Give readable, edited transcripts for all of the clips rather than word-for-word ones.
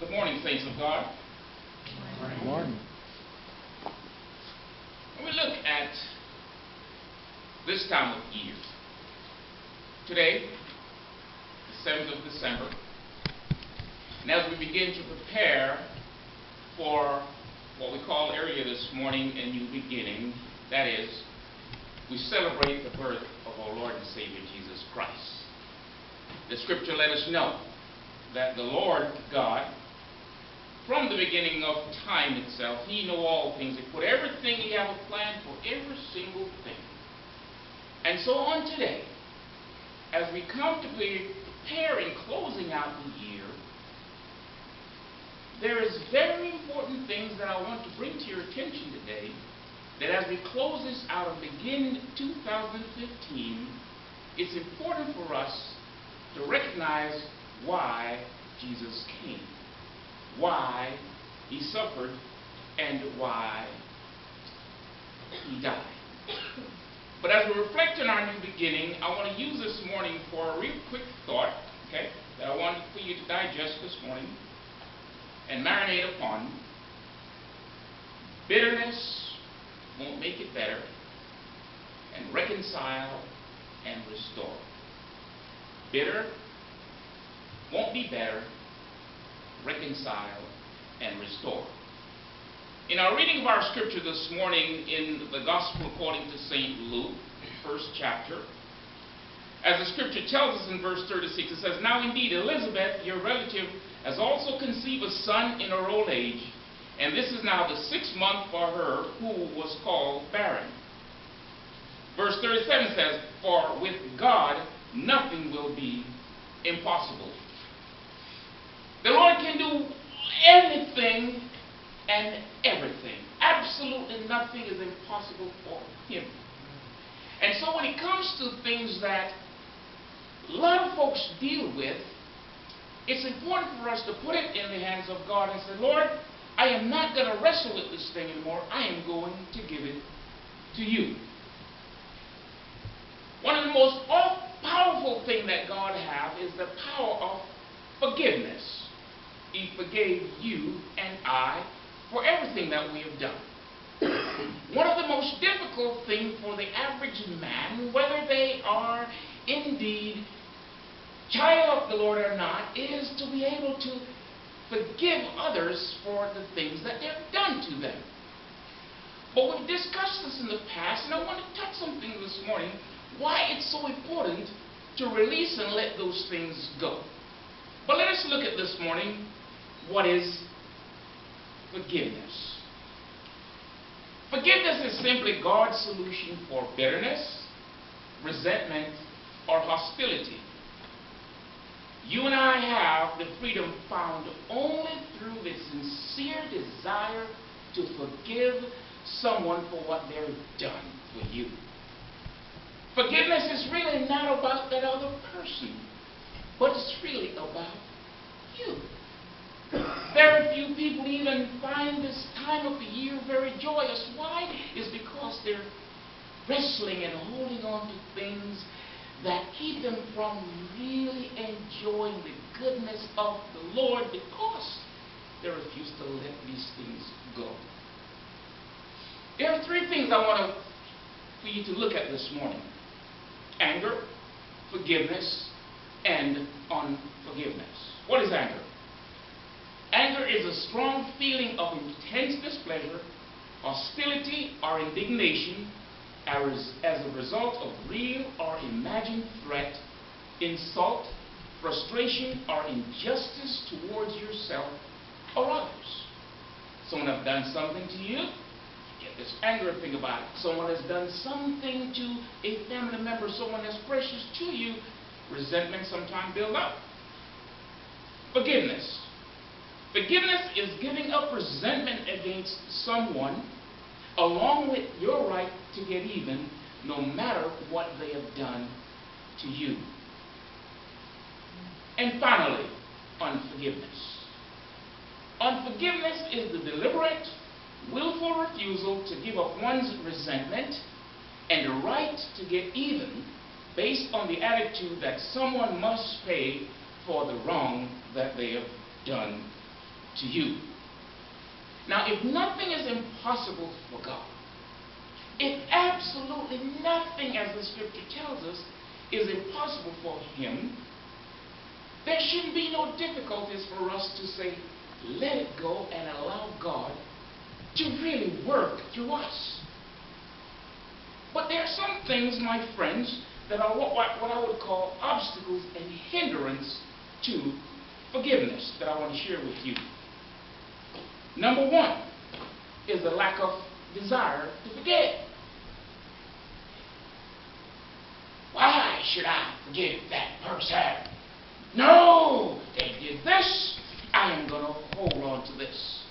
Good morning, saints of God. Good morning. When we look at this time of year, today, the 7th of December, and as we begin to prepare for what we call earlier this morning a new beginning, that is, we celebrate the birth of our Lord and Savior Jesus Christ. The scripture let us know that the Lord God, from the beginning of time itself, He know all things. He put everything, He have a plan for every single thing. And so on today, as we come to prepare and closing out the year, there is very important things that I want to bring to your attention today, that as we close this out and begin 2015, it's important for us to recognize why Jesus came, why He suffered, and why He died. But as we reflect on our new beginning, I want to use this morning for a real quick thought, okay, that I want for you to digest this morning and marinate upon. Bitterness won't make it better, and reconcile and restore. Bitter won't be better, reconcile and restore. In our reading of our scripture this morning in the Gospel according to St. Luke, first chapter, as the scripture tells us in verse 36, it says, "Now indeed Elizabeth, your relative, has also conceived a son in her old age, and this is now the 6th month for her who was called barren." Verse 37 says, "For with God nothing will be impossible." The Lord can do anything and everything. Absolutely nothing is impossible for Him. And so when it comes to things that a lot of folks deal with, it's important for us to put it in the hands of God and say, "Lord, I am not going to wrestle with this thing anymore. I am going to give it to you." One of the most powerful things that God has is the power of forgiveness. He forgave you and I for everything that we have done. One of the most difficult things for the average man, whether they are indeed child of the Lord or not, is to be able to forgive others for the things that they've done to them. But we've discussed this in the past, and I want to touch something this morning, why it's so important to release and let those things go. But let us look at this morning, what is forgiveness? Forgiveness is simply God's solution for bitterness, resentment, or hostility. You and I have the freedom found only through the sincere desire to forgive someone for what they've done for you. Forgiveness is really not about that other person, but it's really about you. Very few people even find this time of the year very joyous. Why? It's because they're wrestling and holding on to things that keep them from really enjoying the goodness of the Lord, because they refuse to let these things go. There are 3 things I want for you to look at this morning: anger, forgiveness, and unforgiveness. What is anger? Anger is a strong feeling of intense displeasure, hostility, or indignation as a result of real or imagined threat, insult, frustration, or injustice towards yourself or others. Someone has done something to you, you get this anger thing about it. Someone has done something to a family member, someone that's precious to you, resentment sometimes builds up. Forgiveness. Forgiveness is giving up resentment against someone, along with your right to get even, no matter what they have done to you. And finally, unforgiveness. Unforgiveness is the deliberate, willful refusal to give up one's resentment and the right to get even based on the attitude that someone must pay for the wrong that they have done to you. Now, if nothing is impossible for God, if absolutely nothing, as the scripture tells us, is impossible for him, there shouldn't be no difficulties for us to say, let it go and allow God to really work through us. But there are some things, my friends, that are what I would call obstacles and hindrance to forgiveness that I want to share with you. Number one is the lack of desire to forgive. Why should I forgive that person? No, they did this. I am going to hold on to this.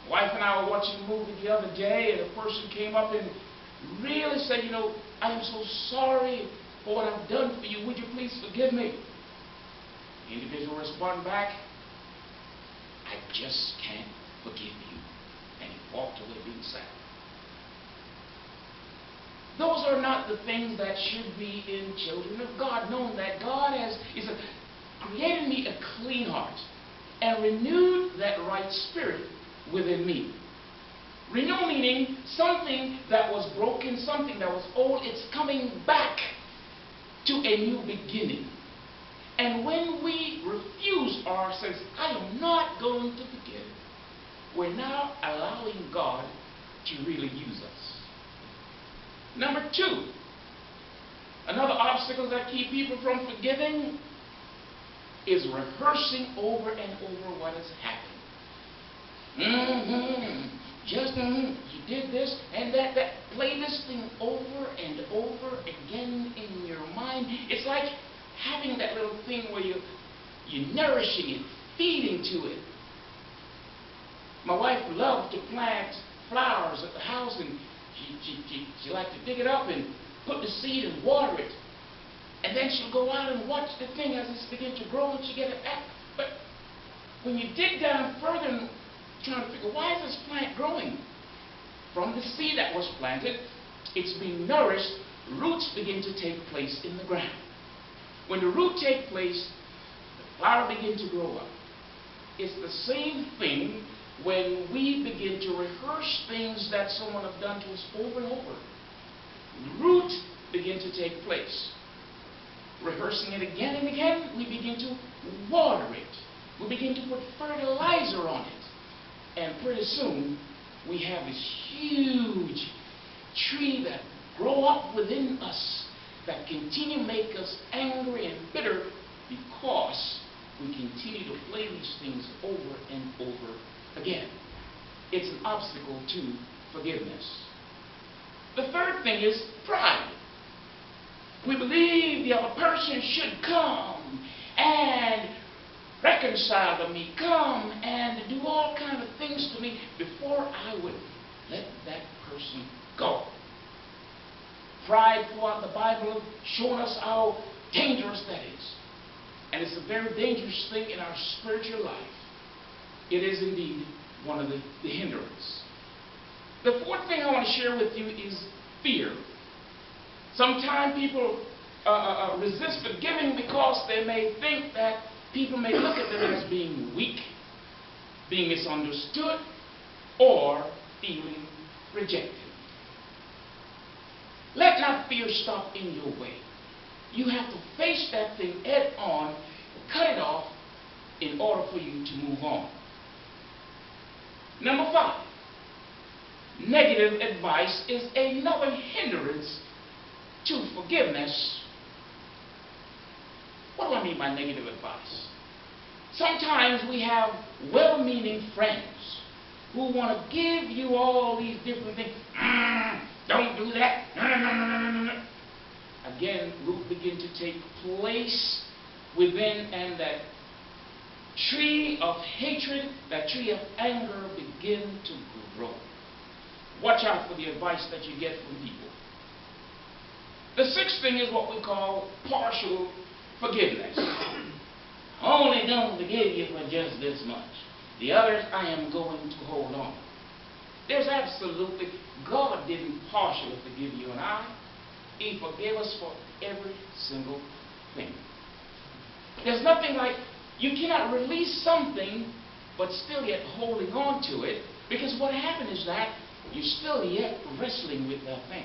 My wife and I were watching a movie the other day, and a person came up and really said, you know, I am so sorry for what I've done for you. Would you please forgive me? The individual responded back, I just can't forgive you. And he walked away being sad. Those are not the things that should be in children of God, knowing that God is created me a clean heart and renewed that right spirit within me. Renew meaning something that was broken, something that was old, it's coming back to a new beginning. And when we refuse or says, I am not going to forgive, we're now allowing God to really use us. Number two, another obstacle that keep people from forgiving is rehearsing over and over what has happened. You did this and that. Play this thing over and over again in your mind. It's like having that little thing where you're nourishing it, feeding to it. My wife loved to plant flowers at the house, and she liked to dig it up and put the seed and water it. And then she'll go out and watch the thing as it's beginning to grow, and she get it back. But when you dig down further and trying to figure, why is this plant growing? From the seed that was planted, it's being nourished, roots begin to take place in the ground. When the root takes place, the flower begins to grow up. It's the same thing when we begin to rehearse things that someone has done to us over and over. The root begins to take place. Rehearsing it again and again, we begin to water it. We begin to put fertilizer on it. And pretty soon, we have this huge tree that grow up within us that continue to make us angry and bitter because we continue to play these things over and over again. It's an obstacle to forgiveness. The third thing is pride. We believe the other person should come and reconcile to me, come and do all kinds of things to me before I would let that person go. Pride throughout the Bible showing us how dangerous that is. And it's a very dangerous thing in our spiritual life. It is indeed one of the hindrances. The fourth thing I want to share with you is fear. Sometimes people resist forgiving because they may think that people may look at them as being weak, being misunderstood, or feeling rejected. Let not fear stop in your way. You have to face that thing head on, cut it off, in order for you to move on. Number 5, negative advice is another hindrance to forgiveness. What do I mean by negative advice? Sometimes we have well-meaning friends who want to give you all these different things. Don't do that. No. Again, root begin to take place within, and that tree of hatred, that tree of anger begin to grow. Watch out for the advice that you get from people. The sixth thing is what we call partial forgiveness. Only don't forgive you for just this much. The others I am going to hold on. There's absolutely, God didn't partially forgive you and I. He forgave us for every single thing. There's nothing like You cannot release something but still yet holding on to it, because what happened is that you're still yet wrestling with that thing.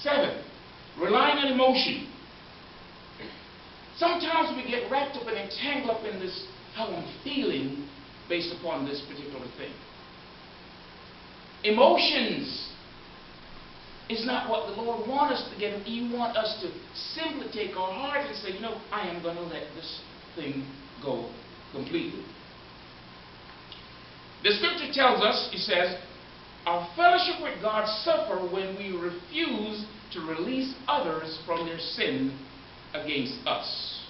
7, relying on emotion. Sometimes we get wrapped up and entangled up in this, how I'm feeling based upon this particular thing. Emotions is not what the Lord wants us to get. He wants us to simply take our heart and say, you know, I am going to let this thing go completely. The scripture tells us, it says, our fellowship with God suffer when we refuse to release others from their sin against us.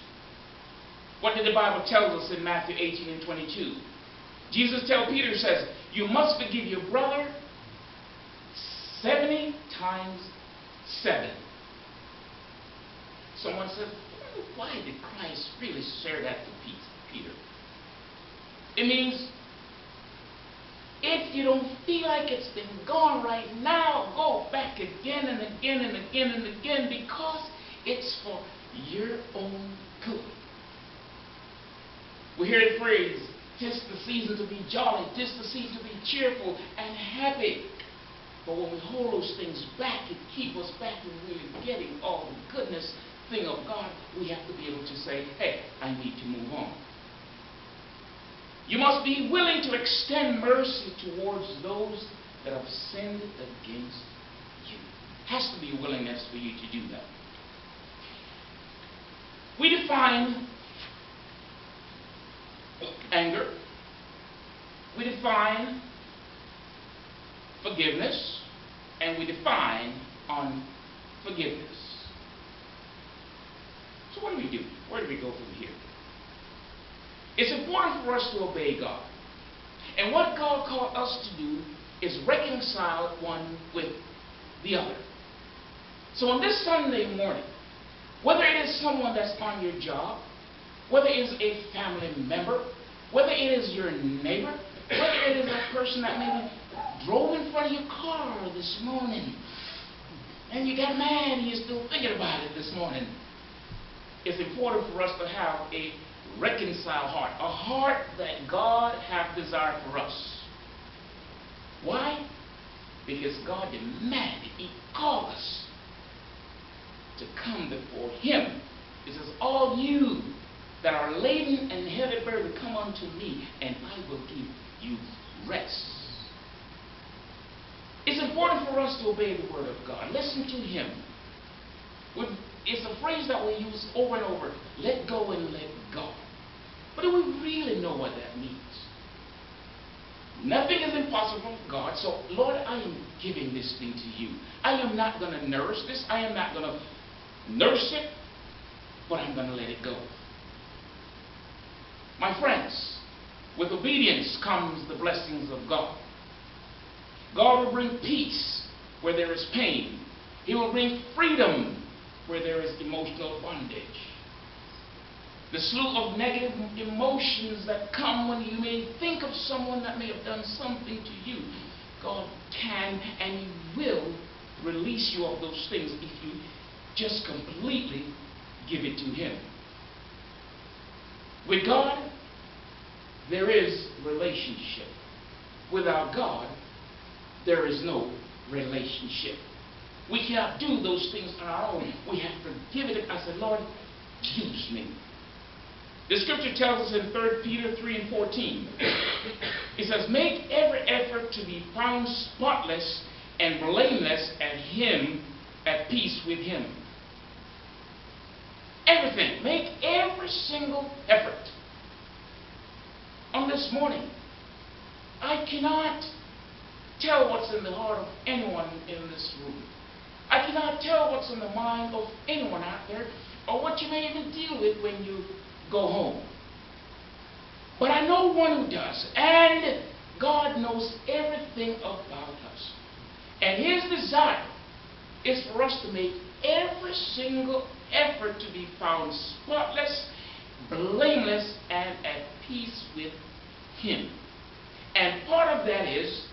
What did the Bible tell us in Matthew 18 and 22? Jesus tells Peter, says, you must forgive your brother 70 times 7. Someone says, why did Christ really share that to Peter? It means, if you don't feel like it's been gone right now, go back again and again and again and again, because it's for your own good. We hear the phrase, 'tis the season to be jolly, 'tis the season to be cheerful and happy. But when we hold those things back, it keeps us back from really getting all the goodness thing of God. We have to be able to say, hey, I need to move on. You must be willing to extend mercy towards those that have sinned against you. Has to be a willingness for you to do that. We define anger. We define forgiveness. And we define unforgiveness. So what do we do? Where do we go from here? It's important for us to obey God. And what God called us to do is reconcile one with the other. So on this Sunday morning, whether it is someone that's on your job, whether it is a family member, whether it is your neighbor, whether it is a person that maybe drove in front of your car this morning, and you got mad and you're still thinking about it this morning, it's important for us to have a reconciled heart, a heart that God hath desired for us. Why? Because God demanded, He called us to come before Him. It says, all you that are laden and heavy burdened, come unto me, and I will give you rest. It's important for us to obey the word of God. Listen to Him. It's a phrase that we use over and over. Let go and let go. But do we really know what that means? Nothing is impossible for God. So, Lord, I am giving this thing to you. I am not going to nourish this. I am not going to nurse it. But I'm going to let it go. My friends, with obedience comes the blessings of God. God will bring peace where there is pain. He will bring freedom where there is emotional bondage. The slew of negative emotions that come when you may think of someone that may have done something to you, God can and He will release you of those things if you just completely give it to Him. With God, there is relationship. Without God, there is no relationship. We cannot do those things on our own. We have to give it. I said, Lord, use me. The scripture tells us in 3 Peter 3 and 14. It says, make every effort to be found spotless and blameless at peace with Him. Everything. Make every single effort. On this morning, I cannot tell what's in the heart of anyone in this room. I cannot tell what's in the mind of anyone out there, or what you may even deal with when you go home. But I know one who does, and God knows everything about us. And His desire is for us to make every single effort to be found spotless, blameless, and at peace with Him. And part of that is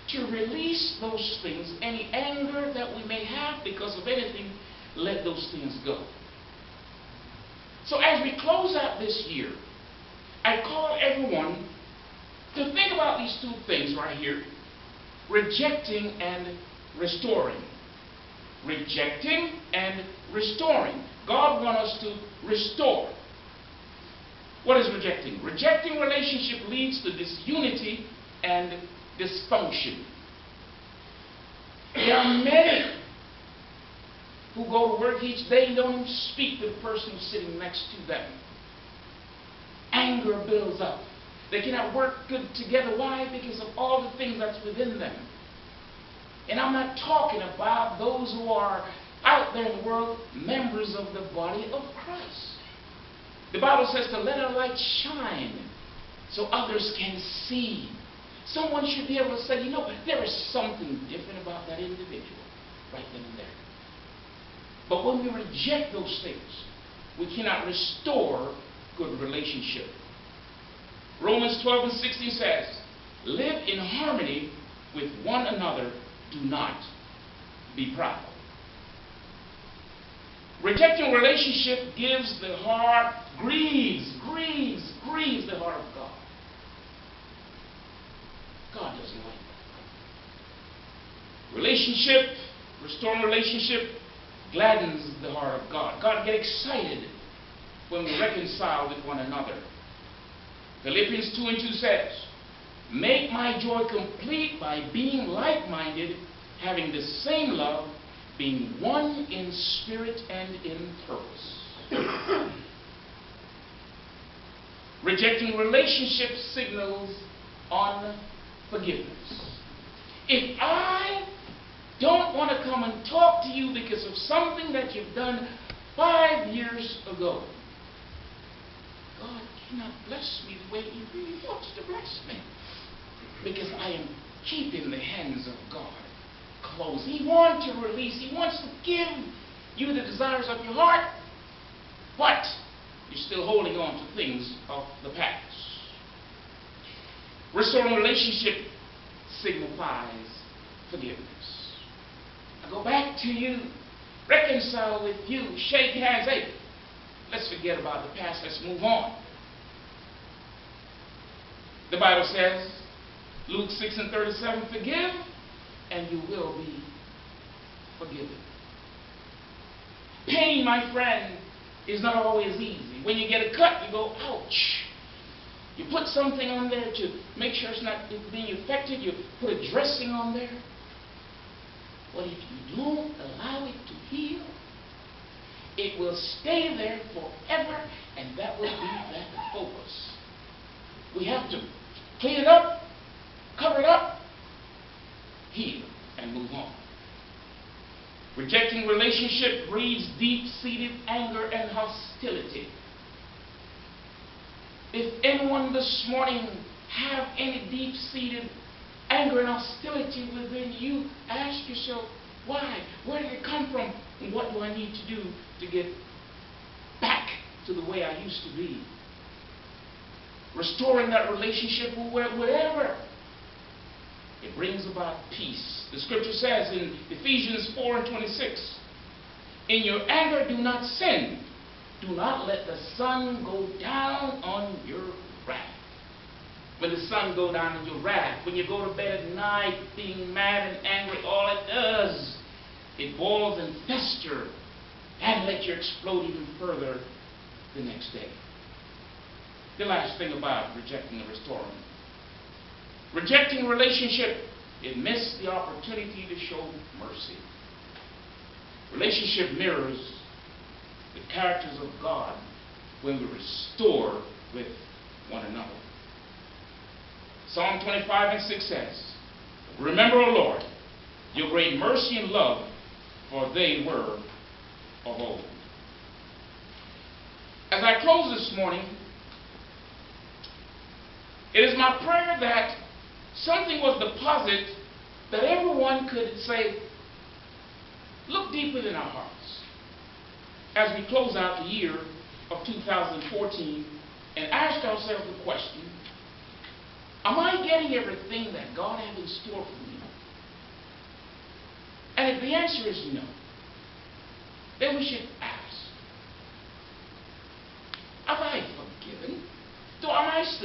to release those things, any anger that we may have because of anything, let those things go. So as we close out this year, I call everyone to think about these two things right here: rejecting and restoring. Rejecting and restoring. God wants us to restore. What is rejecting? Rejecting relationship leads to disunity and dysfunction. There are many who go to work each day and don't even speak to the person who's sitting next to them. Anger builds up. They cannot work good together. Why? Because of all the things that's within them. And I'm not talking about those who are out there in the world, members of the body of Christ. The Bible says to let our light shine so others can see. Someone should be able to say, you know, there is something different about that individual right then and there. But when we reject those things, we cannot restore good relationship. Romans 12 and 16 says, live in harmony with one another. Do not be proud. Rejecting relationship gives the heart, grieves the heart of God. God doesn't like that. Relationship, restoring relationship, gladdens the heart of God. God gets excited when we reconcile with one another. Philippians 2 and 2 says, make my joy complete by being like-minded, having the same love, being one in spirit and in purpose. Rejecting relationship signals unforgiveness. If I don't want to come and talk to you because of something that you've done 5 years ago, God cannot bless me the way He really wants to bless me, because I am keeping the hands of God closed. He wants to release. He wants to give you the desires of your heart, but you're still holding on to things of the past. Restoring relationship signifies forgiveness. I go back to you, reconcile with you, shake hands. Hey, let's forget about the past. Let's move on. The Bible says, Luke 6 and 37, forgive and you will be forgiven. Pain, my friend, is not always easy. When you get a cut, you go, ouch. You put something on there to make sure it's not being affected. You put a dressing on there. But if you don't allow it to heal, it will stay there forever, and that will be that focus. We have to clean it up, cover it up, heal, and move on. Rejecting relationship breeds deep-seated anger and hostility. If anyone this morning have any deep-seated anger and hostility within you, ask yourself, why? Where did it come from? And what do I need to do to get back to the way I used to be? Restoring that relationship wherever. It brings about peace. The scripture says in Ephesians 4 and 26, in your anger do not sin. Do not let the sun go down on your wrath. When the sun go down on your wrath, when you go to bed at night being mad and angry, all it does, it boils and festers and let you explode even further the next day. The last thing about rejecting and restoring. Rejecting relationship, it missed the opportunity to show mercy. Relationship mirrors the characters of God when we restore with one another. Psalm 25 and 6 says, remember, O Lord, your great mercy and love, for they were of old. As I close this morning, it is my prayer that something was deposited that everyone could say, look deep within our hearts as we close out the year of 2014 and ask ourselves the question, am I getting everything that God has in store for me? And if the answer is no, then we should ask,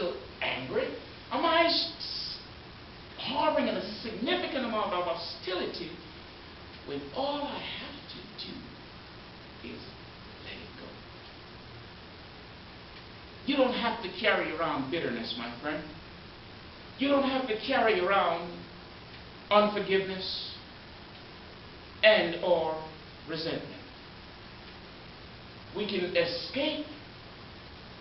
still angry? Am I harboring a significant amount of hostility when all I have to do is let it go? You don't have to carry around bitterness, my friend. You don't have to carry around unforgiveness and or resentment. We can escape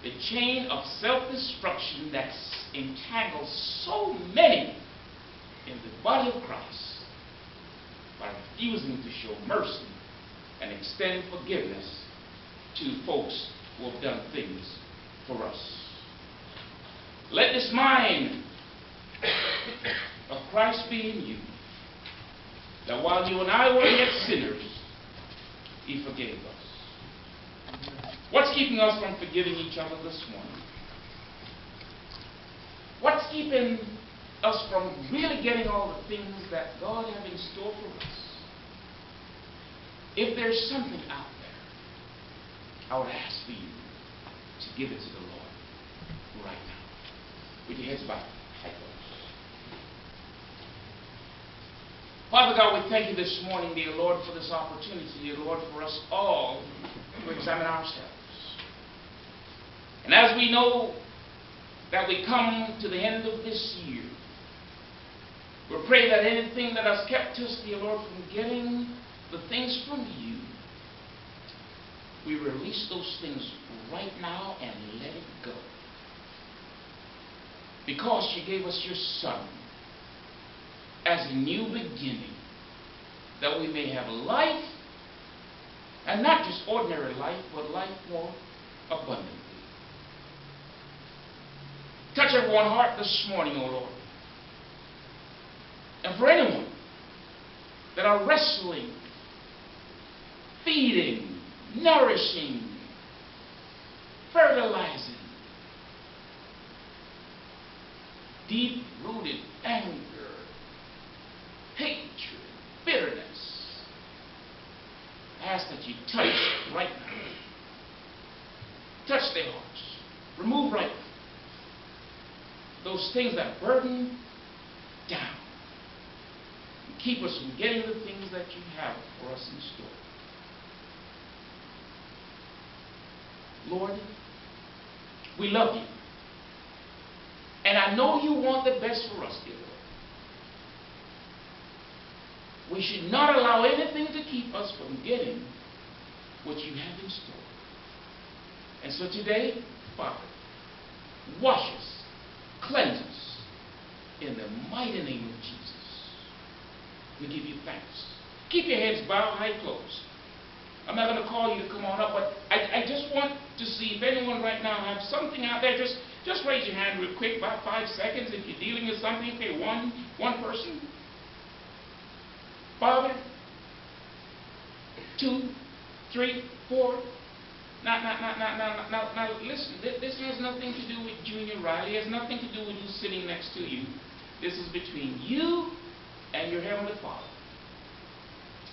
the chain of self-destruction that entangles so many in the body of Christ by refusing to show mercy and extend forgiveness to folks who have done things for us. Let this mind of Christ be in you, that while you and I were yet sinners, he forgave us. What's keeping us from forgiving each other this morning? What's keeping us from really getting all the things that God has in store for us? If there's something out there, I would ask for you to give it to the Lord right now. With your heads bowed, head closed. Father God, we thank you this morning, dear Lord, for this opportunity, dear Lord, for us all to examine ourselves. And as we know that we come to the end of this year, we pray that anything that has kept us, dear Lord, from getting the things from you, we release those things right now and let it go. Because you gave us your Son as a new beginning, that we may have life, and not just ordinary life, but life more abundantly. Touch everyone's heart this morning, O Lord. And for anyone that are wrestling, feeding, nourishing, fertilizing deep-rooted anger, hatred, bitterness, I ask that you touch right now. Touch their hearts. Remove right now those things that burden down and keep us from getting the things that you have for us in store. Lord, we love you. And I know you want the best for us, dear Lord. We should not allow anything to keep us from getting what you have in store. And so today, Father, wash us, cleanse us in the mighty name of Jesus. We give you thanks. Keep your heads bowed, high closed. I'm not going to call you to come on up, but I just want to see if anyone right now has something out there. Just raise your hand real quick, about 5 seconds. If you're dealing with something, okay, one person. Father, 2, 3, 4. Now, listen, this has nothing to do with Junior Riley. It has nothing to do with who's sitting next to you. This is between you and your Heavenly Father.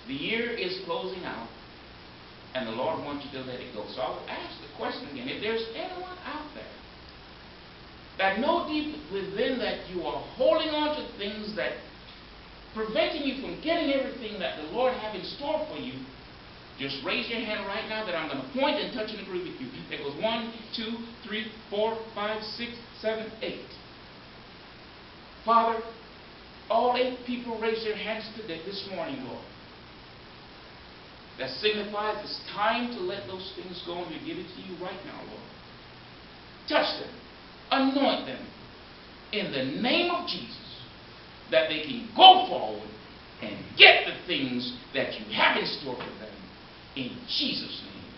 The year is closing out, and the Lord wants you to let it go. So I will ask the question again. If there's anyone out there that know deep within that you are holding on to things that preventing you from getting everything that the Lord have in store for you, just raise your hand right now that I'm going to point and touch and agree with you. There goes 1, 2, 3, 4, 5, 6, 7, 8. Father, all 8 people raise their hands today, this morning, Lord. That signifies it's time to let those things go, and we give it to you right now, Lord. Touch them. Anoint them in the name of Jesus, that they can go forward and get the things that you have in store for them. In Jesus' name.